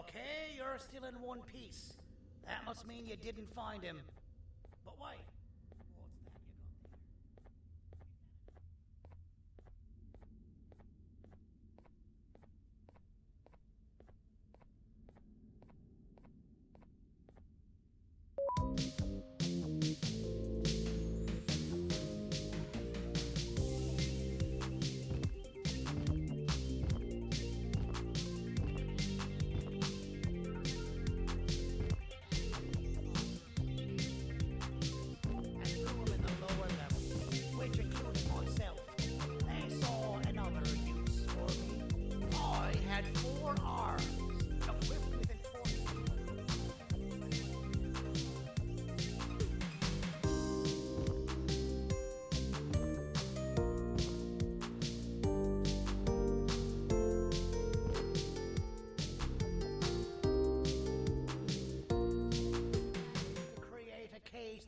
Okay, you're still in one piece. That must mean you didn't find him. But wait. What's that you got there?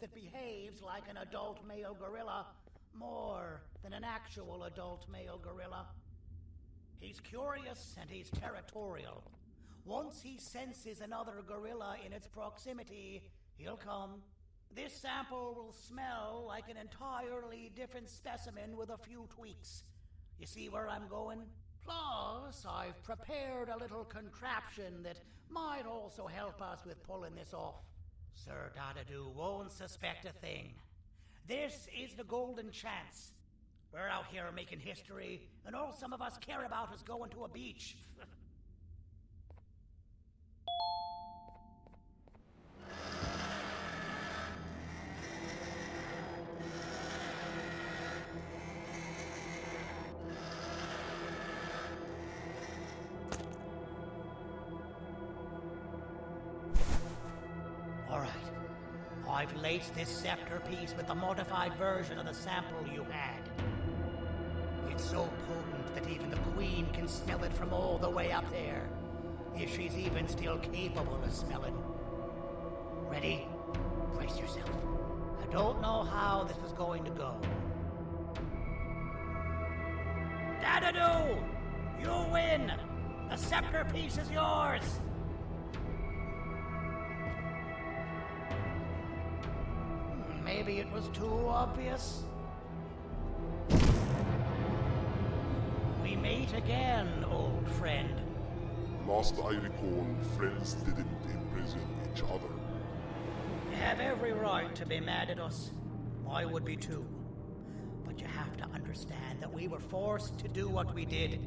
That behaves like an adult male gorilla more than an actual adult male gorilla. He's curious and he's territorial. Once he senses another gorilla in its proximity, he'll come. This sample will smell like an entirely different specimen with a few tweaks. You see where I'm going? Plus, I've prepared a little contraption that might also help us with pulling this off. Sir Dadadoo won't suspect a thing. This is the golden chance. We're out here making history, and all some of us care about is going to a beach. All right. I've laced this scepter piece with the modified version of the sample you had. It's so potent that even the Queen can smell it from all the way up there, if she's even still capable of smelling. Ready? Brace yourself. I don't know how this is going to go. Dadadoo! You win! The scepter piece is yours! Maybe it was too obvious. We meet again, old friend. Last I recall, friends didn't imprison each other. You have every right to be mad at us. I would be too. But you have to understand that we were forced to do what we did.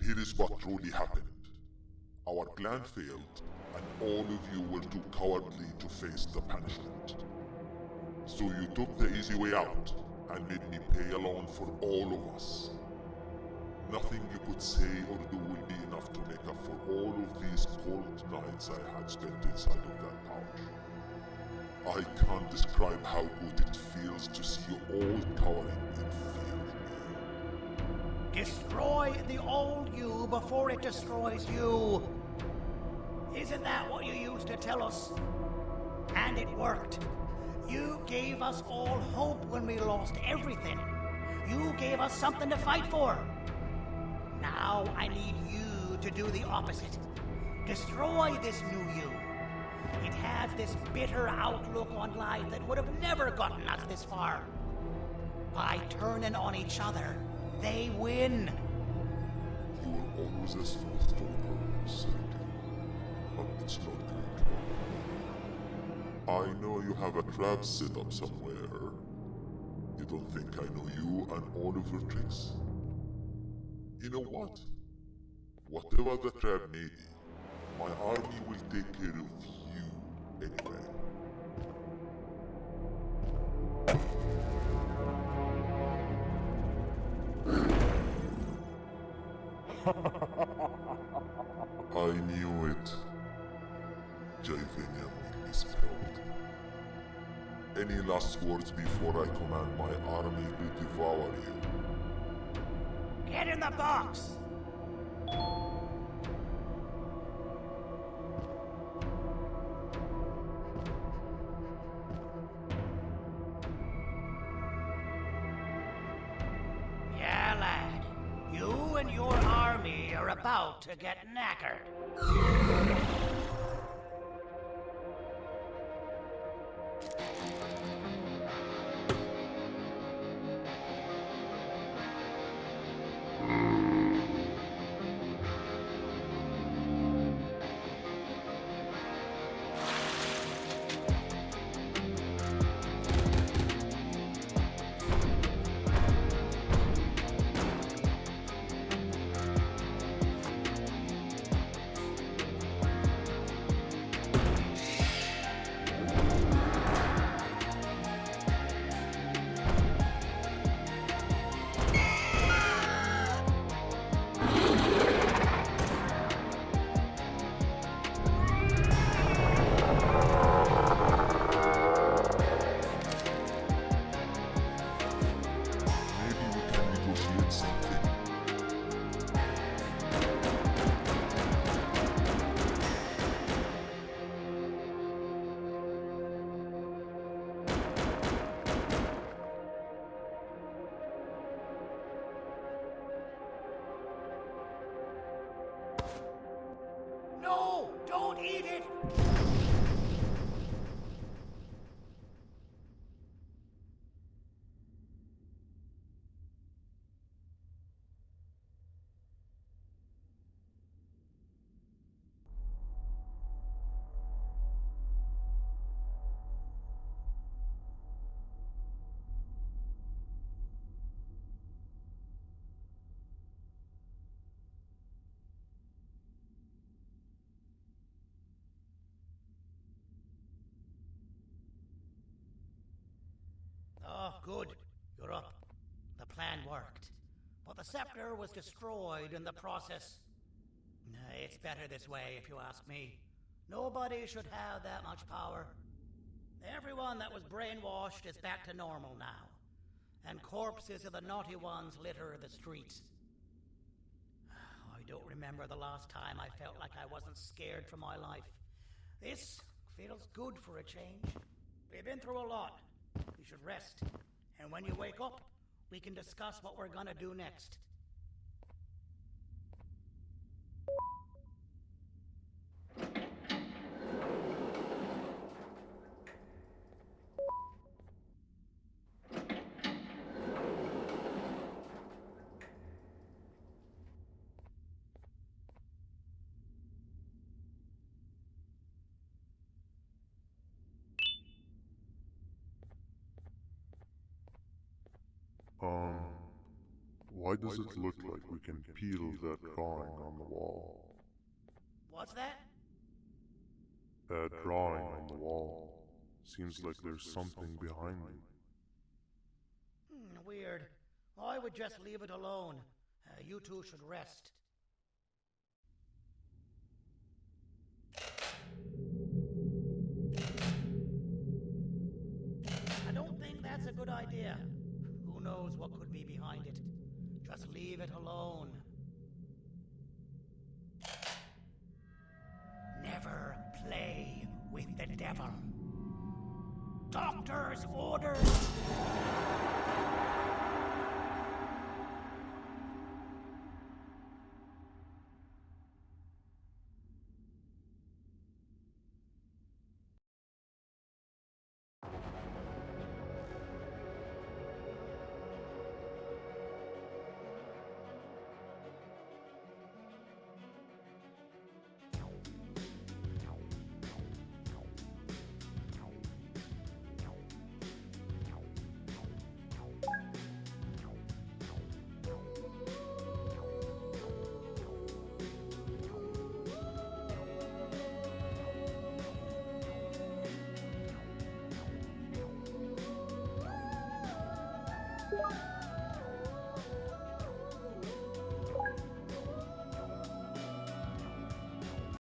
Here is what truly happened. Our plan failed, and all of you were too cowardly to face the punishment. So you took the easy way out, and made me pay alone for all of us. Nothing you could say or do will be enough to make up for all of these cold nights I had spent inside of that pouch. I can't describe how good it feels to see you all cowering in fear. Destroy the old you before it destroys you. Isn't that what you used to tell us? And it worked. You gave us all hope when we lost everything. You gave us something to fight for. Now I need you to do the opposite. Destroy this new you. It has this bitter outlook on life that would have never gotten us this far. By turning on each other, they win. You were always a smooth talker, Sergei. But it's not going to work. I know you have a trap set up somewhere. You don't think I know you and all of your tricks? You know what? Whatever the trap may be, my army will take care of you anyway. I knew it. Javenia will be spelled. Any last words before I command my army to devour you? Get in the box! Yeah, lad. You and your army you're about to get knackered. Maybe we can negotiate something. No! Don't eat it! Oh, good. You're up. The plan worked. But the scepter was destroyed in the process. It's better this way, if you ask me. Nobody should have that much power. Everyone that was brainwashed is back to normal now. And corpses of the naughty ones litter the streets. I don't remember the last time I felt like I wasn't scared for my life. This feels good for a change. We've been through a lot. You should rest. And when you wake up, we can discuss what we're gonna do next. Why does it look like we can peel that drawing on the wall? What's that? That drawing on the wall. Seems like there's something behind it. Weird. I would just leave it alone. You two should rest. I don't think that's a good idea. Who knows what could be behind it? Just leave it alone. Never play with the devil. Doctor's orders!